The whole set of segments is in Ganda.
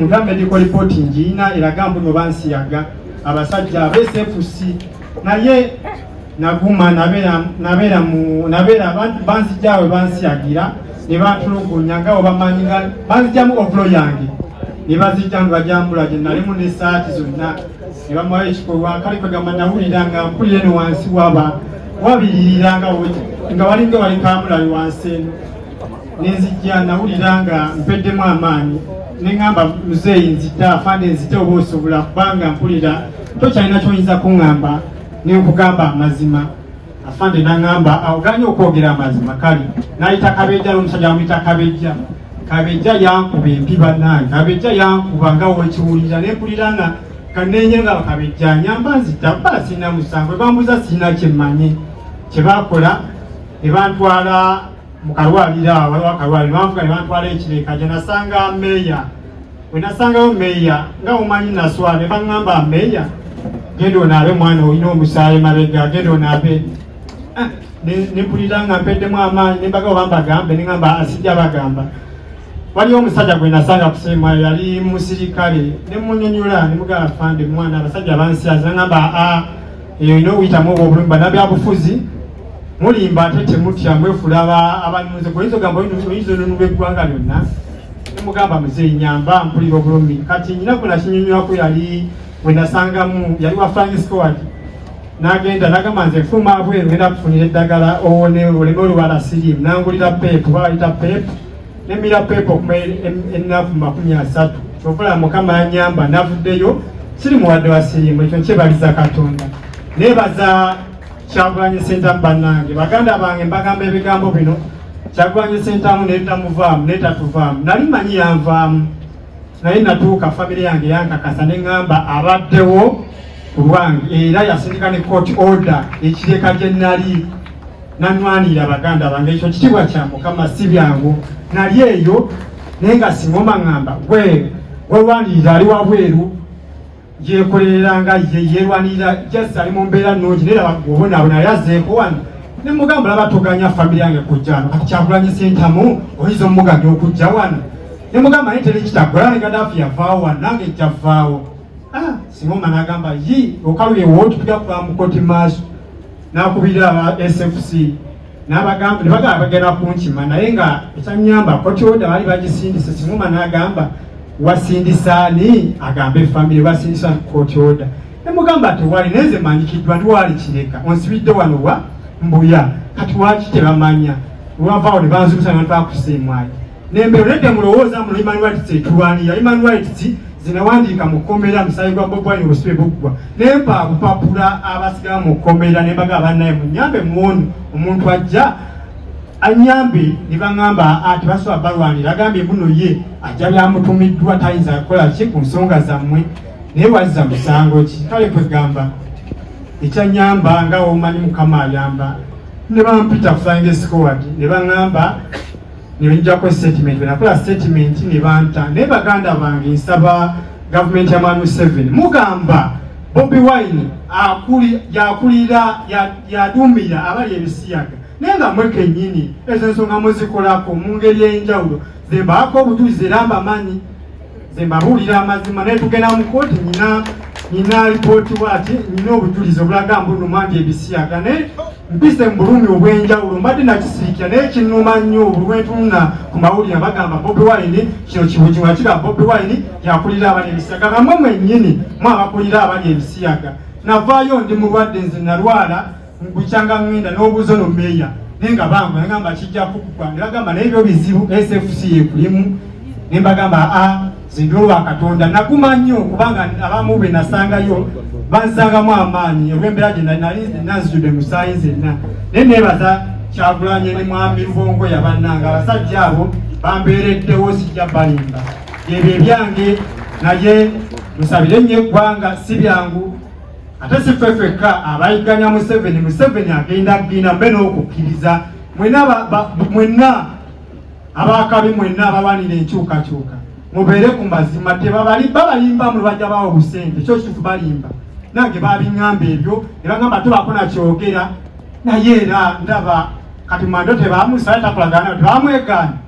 Mugambe ndiko reporting ina eragambo no Ebisiyaga abasajja abSFC naye naguma nabera abantu banzijawe bansiyagira ne batulugunya nga obamanyinga banzijamu ovulo yange ne bazijjanga bajambula je nalimu ne saati zonna ne bamwaye ekikolwa kali kwegamba nawulira nga mpulire ne wansi wabilirira nga walinga wali kamula wansi eno nenzijja nawulira nga mpeddemu amaanyi nengamba muzeeyi nzita afande nzite oba osobola kubanga mpulira tokyalina kyoyinza kuŋŋamba nenkugamba amazima afande nangamba awoganye okwogera amazima kale nayita Kabejja n'omusajja bamuyita Kabejja yankuba empiba nange Kabejja yankuba nga wekiwulira nempulira nga kanenye nga Kabejja nyamba nzita bala sirina musango bambuza sirina kyemmanyi kyebakola ne bantwala mukalwaliro awo waliwo akalwaliro banvuga ne bantwala ekireka gye nasanga meeya bwe nasangawo meeya nga omanyi naswala ne baŋŋamba meeya genda onaabe mwana olina omusaayi mabega genda onaabe nempulira nga mpeddemu amaanyi nembagawo bambagambe neŋŋamba asijja bagamba waliwo omusajja gwe nasanga kusemwayo yali musirikale nemunyonyola nemugamba fande mwana abasajja bansiyaza neŋŋamba eyo olina okuyitamu oba obulumi bannabyabufuzi mulimba ate temutya mwefula abanuze goyinza ogamba oyinza onunula eggwanga lyonna nemugamba muzeeyi nyamba mpulira obulumi kati nyina gwe nakinyonywako yali bwe nasangamu yali wa Francisco n'agenda n'agamba nze nfuma abweru ngenda kufunira eddagala owone oleme oluwala sirimu nangulira peepu bayita peepu nemira peepu okuma ennafu 30 kyovula Mukama yanyamba navuddeyo sirimu wadde wa sirimu ekyo nkyebaliza Katonda nebaza Kyagulanyi Ssentamu bannange baganda bange mbagamba ebigambo bino Kyagulanyi Ssentamu netamuvaamu netatuvaamu nali manyi yanvaamu naye natuuka famire yange yankakasa neŋŋamba abaddewo kulwange era yasindika ne court order ekireka gye nali nanwanira baganda bange ekyo kitiibwa kya Mukama si byangu nali eyo naye nga singoma ŋŋamba welwanirira ali wabweru yekoleranga yerwanirira just ali mu mbeera nnungi naye obonaabona yazzeeko wano nemugamba laba toganya famire yange kujja wano kati Kyagulanyi Ssentamu oyinza omuganya okujja wano nemugamba naye teri kitagula ne Gaddafi yavaawo wano nange jjavaawo Singoma n'agamba yi okaluye wotupika kuva mu koti maaso n'akubira aba SFC n'abagamba ne bagamba bagenda kunkima naye nga ekyanyamba koti order baali bagisindise Singoma n'agamba wasindisaani agambe famire basindisa koti order nemugamba tewali nenze manyikiddwa ndiwali kireka onsibidde wano wa mbuya kati waki tebamanya lwavaawo ne banzuukusa ne bantu bakusiimwayo nembeero nedde mulowooza muno Human Rights etulwanira Human Rights zinawandiika mu kkomera musaayi gwa Bobi Wine obusibe buggwa nempa bupapula abasigala mu kkomera nembaga abannaye munyambe muwonu omuntu ajja anyambe ne baŋŋamba tebasobola balwanira agambye muno ye ajja byamutumiddwa tayinza kukola ki ku nsonga zammwe naye wazza musango ki kale kwegamba ekyanyamba nga omanyi Mukama ayamba ne bampita Flying Squad ne baŋŋamba niwenjako statement benakola statement ne banta ne baganda bange nsaba government ya Manu 7 mugamba Bobi Wine yakulira yadumira abali Ebisiyaga nenga mweke nyini ezo nsonga muzikolako mu ngeri ey'enjawulo zembaako obujulizi era mbamanyi zembabulira amazima naye tugenda mu kooti nyina lipooti wati nyina obujulizi obulaga mbuno mwandi Ebisiyaga naye mpise mu bulumi obw'enjawulo mbadde nakisirikira naye kinnuma nnyo olwentunula ku mawulire bagamba Bobi Wine kino kibujiwa kiga Bobi Wine yakulira abali Ebisiyaga bamwe mwennyini abakulira abali Ebisiyaga navaayo ndi mulwadde nze nalwala nkukyanga ŋŋenda n'obuuzo no meeya naye nga bangu nagamba kijja kukugwa ne bagamba n'ebyo bizibu SFC yekulimu ne mbagamba zindi olwa Katonda naguma nnyo kubanga abamu be nasangayo bansangamu amaanyi olw'embeera gye nali nazijjudde musaayi nzenna naye neebaza Kyagulanyi ne mwami Lubongo yabannanga abasajja abo bambeereddewo sijja balimba ebyo ebyange naye musabire nnyo eggwanga si byangu ate si ffeffekka abayiganya Museveni agenda mbe n'okukkiriza mwenna abakabi mwenna abawanira enkyukakyuka mubeere ku mazima babalimba mu lubajja bawo obusente ekyo kituufu balimba nange babiŋŋamba ebyo ne bagamba tebako nakyogera naye era ndaba kati mando tebamusala takolagana tebamwegaana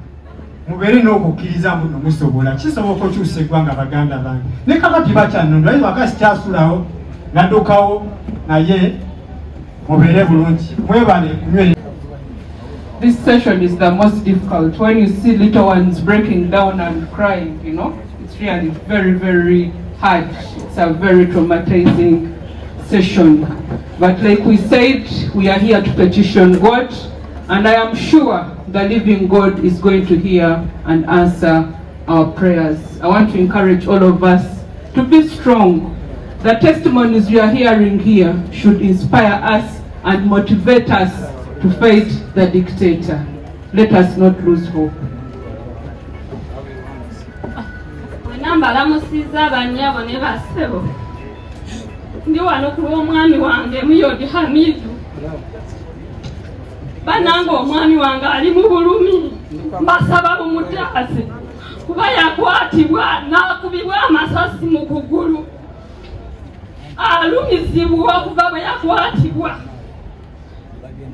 mubere n'okukkiriza mbuno musobola kisoboka okyusa eggwanga baganda bange ne kakati bakyanondwa aye wakasi kyasulawo naddukawo naye mubere bulungi mwebale kunywera. This session is the most difficult. When you see little ones breaking down and crying, you know, it's really very, very hard. It's a very traumatizing session. But like we said, we are here to petition God, and I am sure the living God is going to hear and answer our prayers. I want to encourage all of us to be strong. The testimonies we are hearing here should inspire us and motivate us to fight the dictator. Let us not lose hope. Ndi wano kuba omwami wange Muyodi Hamidu. Bananga omwami wange ali mu bulumi. Mbasaba bumutaase. Kuba yakwatibwa n'akubibwa amasasi mu kugulu. Alumizibwa kuba bwe yakwatibwa.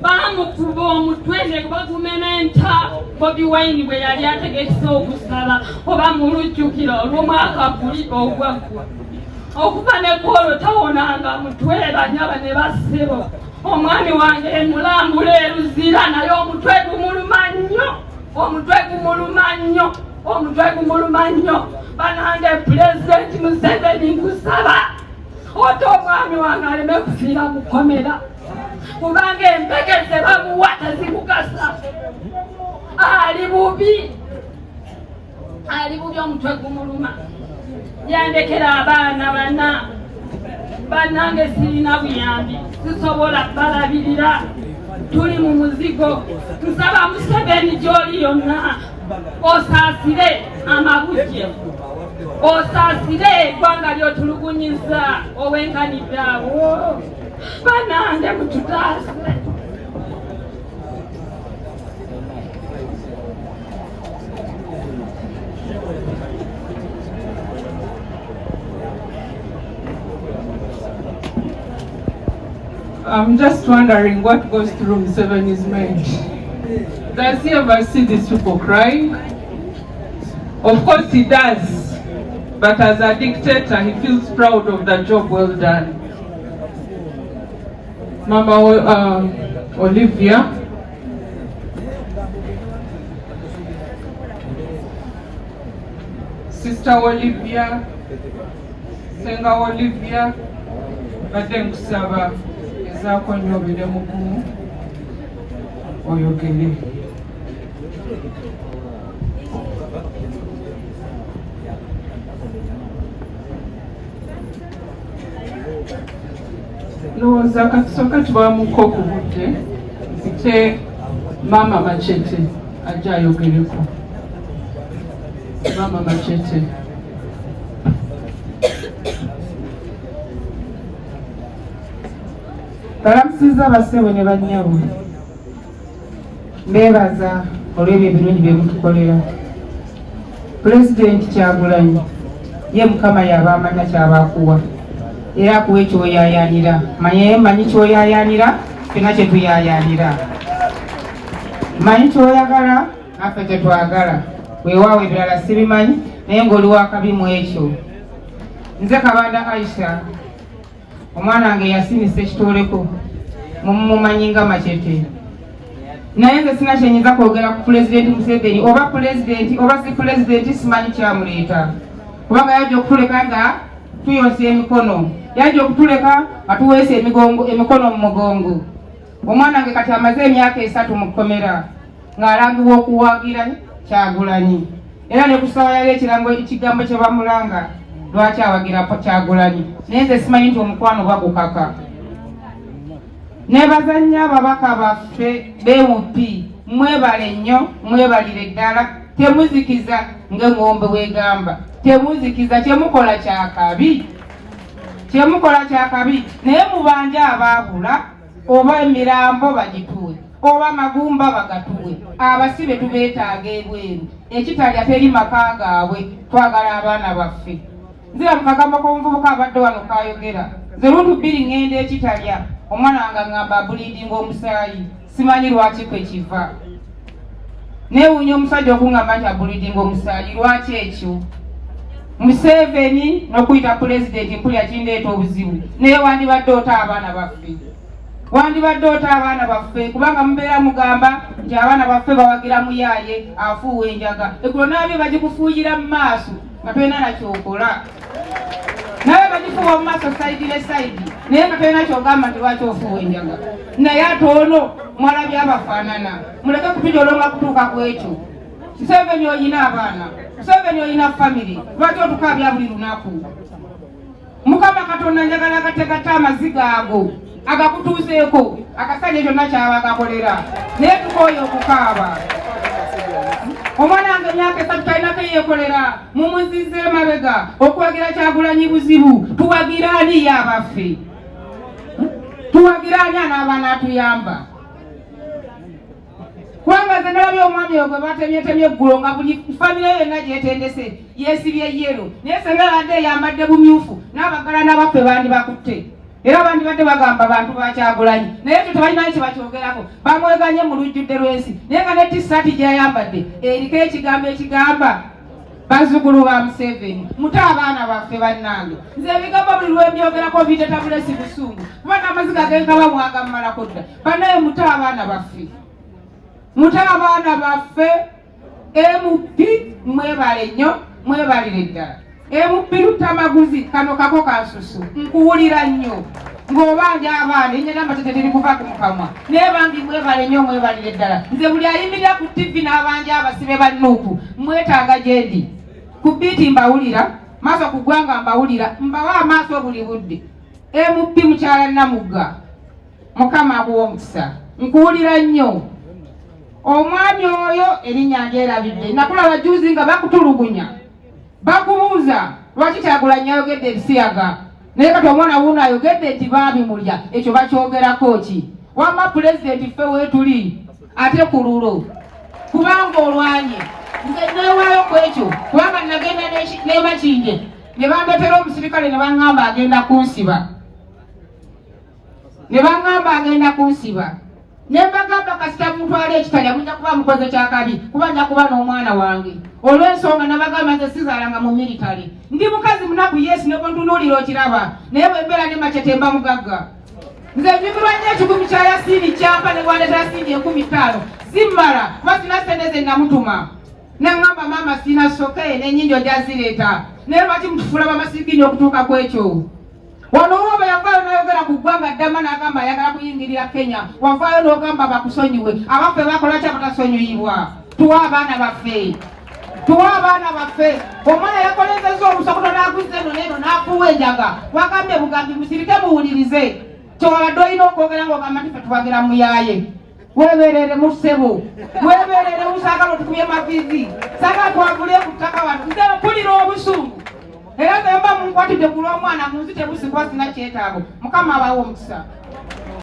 Bamukuba omutwe ne bagumena enta. Bobi Wine bwe yali ategekesa okusaba oba mu lujjukiro olw'omwaka guli ogwaggwa. Okuva ne kolo tawonanga mutwe banyaba ne basebo. Omwami wange mulambula eruzira naye omutwe gumuluma nnyo. Omutwe gumuluma nnyo. Omutwe gumuluma nnyo. Banange Pulezidenti Museveni nkusaba oto omwami wange aleme kufiira mu kkomera. Kubanga empeke ze bamuwa tezimugasa. Ali bubi. Ali bubi omutwe gumuluma. Yandekera abaana bana. Banange sirina buyambi. Sisobola balabirira. Tuli mu muzigo. Nsaba Museveni gy'oli yonna. Osaasire amabujje. Osaasire eggwanga ly'otulugunyiza owenkanidde awo. Banange mututaase. I'm just wondering what goes through Museveni's mind. Does he ever see these people crying? Of course he does. But as a dictator, he feels proud of the job well done. Mama Olivia. Sister Olivia. Senga Olivia. Badde nkusaba ezaako nnyo obire mugumu oyogere. Lowooza katusooka tubamuko okubudde ite Mama Machete ajja ayogereko. Mama Machete. Balamusiza basebo ne bannyabo. Mbeebaza olw'ebyo ebirungi bye mutukolera. Pulezidenti Kyagulanyi ye Mukama y'aba amanya ky'abaakuwa. Era akuwa ekyoyaayaanira. Manyi kyoyaayaanira, kyonna kye tuyaayaanira. Manyi kyoyagala, naffe kyetwagala. Weewaawo ebirala sibimanyi, naye ng'oli wakabi mu ekyo. Nze Kabanda Aisha, omwana wange yasinisa ekitooleko mumumanyi nga Machete. Naye nze sina kyenyinza kwogera ku Pulezidenti Museveni oba pulezidenti oba si pulezidenti simanyi kyamuleeta. Kubanga yajja okutuleka nga tuyonsa emikono. Yajja okutuleka nga tuweesa emikono mu mugongo. Omwana wange kati amaze emyaka 3 mu kkomera ng'alangibwa okuwagira Kyagulanyi. Era ne kusawa yali ekigambo kye bamulanga lwaki awagira Kyagulanyi. Naye nze simanyi nti omukwano bagukaka. Nebaza nnyo ababaka baffe BUP, mwebale nnyo, mwebalire ddala, temuzikiza ng'engombe weegamba. Temuzikiza kyemukola kyakabi. Kyemukola kyakabi, naye mubanje abaabula, oba emirambo bagituwe, oba magumba bagatuwe. Abasibe tubeetaaga ebweru. Ekitalya teri maka gaabwe, twagala abaana baffe. Nzira mu kagambo k'omuvubuka abadde wano kaayogera. Nze luntu 2 ngenda ekitalya. Omwana wange ngamba bulidinga omusaayi. Simanyi lwaki kwe kiva. Neewuunya omusajja okungamba nti abulidinga omusaayi lwaki ekyo? Museveni n'okuyita pulezidenti mpulira kindeeta obuzibu. Naye wandibadde ota abaana baffe. Wandibadde ota abaana baffe kubanga mubeera mugamba nti abaana baffe bawagira muyaaye afuuwa enjaga. Eggulo naabyo bagikufuuyira mu maaso nga tolina nakyokola. Naye bagifuuwa mu maaso sayidi ne sayidi naye nga tolina kyogamba nti lwaki ofuuwa enjaga. Naye ate ono mwalabye abafaanana. Muleke kutujolonga kutuuka ku ekyo. Museveni oyina abaana. Museveni oyina famire. Lwaki otukaabya buli lunaku? Mukama Katonda njagala agategata amaziga ago agakutuuseeko akasajja kyonna kyaba agakolera naye tukooye okukaaba. Omwana wange emyaka 3 talina keyeekolera mumuzize emabega okwagira Kyagulanyi buzibu. Tuwagira ani abaffe? Tuwagira ani n'abaana atuyamba? Kubanga nze nalabye omwami ogwe batemyetemye eggulo nga buli famire yonna gyetendese yeesibye yero naye senga yadde eyambadde bumyufu n'abagala n'abaffe bandi bakutte era bandi badde bagamba bantu bakyagulanyi naye ekyo tebalinayo kye bakyogerako bamweganye mu lujjudde lw'ensi naye nga ne tisaati gyeyayambadde eriko ekigambo ekigamba bazzukulu ba Museveni muto abaana baffe bannange. Nze ebigambo buli lwembyogerako bitetabule si busungu kubanga amaziga genkaba mwagammalako dda bannaye muto abaana baffe. Muto abaana baffe MP mwebale nnyo mwebalire ddala. MP Lutamaguzi kano kako kansusu nkuwulira nnyo ng'obanja abaana ennyanya amatete teri kuva ku mukamwa naye bambi mwebale nnyo mwebalire ddala. Nze buli ayimirira ku TV n'abanja abasibe bannuuku mwetaaga gyendi ku biiti mbawulira maaso ku ggwanga mbawulira mbawa amaaso buli budde. MP mukyala Namugga Mukama akuwa omukisa nkuwulira nnyo. Omwami oyo erinnya lyerabidde nakulaba juzi nga bakutulugunya bakubuuza lwaki Kyagulanyi ayogedde Ebisiyaga naye kati omwana wuuno ayogedde nti baabimulya ekyo bakyogerako ki? Wamma pulezidenti ffe weetuli ate ku lulo kubanga olwanye nze neewaayo ku ekyo kubanga nagenda n'Emakindye ne bambetera omusirikale ne baŋŋamba agenda kunsiba Nembagamba kasita mutwala ekitanya mujja kuba mukoze kyakabi kuba nja kuba n'omwana wange. Olw'ensonga nabagamba nze sizaalanga mu military. Ndi mukazi munaku Yesu ne bwentunuulira okiraba naye bwembeera ne Makyete mba mugagga. Nze nyumirwa nnyo ekikumi kya Yasiini kyampa ne bwaleeta Yasiini 15 zimmala kuba sina ssente ze namutuma. Nengamba maama sina soke n'ennyingi ojazireeta naye lwaki mutufula bamasiginya okutuuka ku ekyo? Wano oba yavaayo n'ayogera ku ggwanga ddama n'agamba ayagala kuyingirira Kenya wavaayo n'ogamba bakusonyiwe abaffe bakola ki abatasonyiibwa? Tuwa abaana baffe. Omwana yakolezezza olusokoto n'aguza eno n'eno n'afuuwa enjaga wagambye bugambi musirike muwulirize kyowabadde olina okwogera ng'ogamba nti ffe tuwagira muyaaye. Weeberere mu ssebo weeberere musaagala otukubye maviizi saagala twagule ku ttaka wano nze mpulira obusungu. Era nze mba munkwatidde ku lw'omwana munsi tebusikwa sina kyetaago. Mukama abawo omukisa.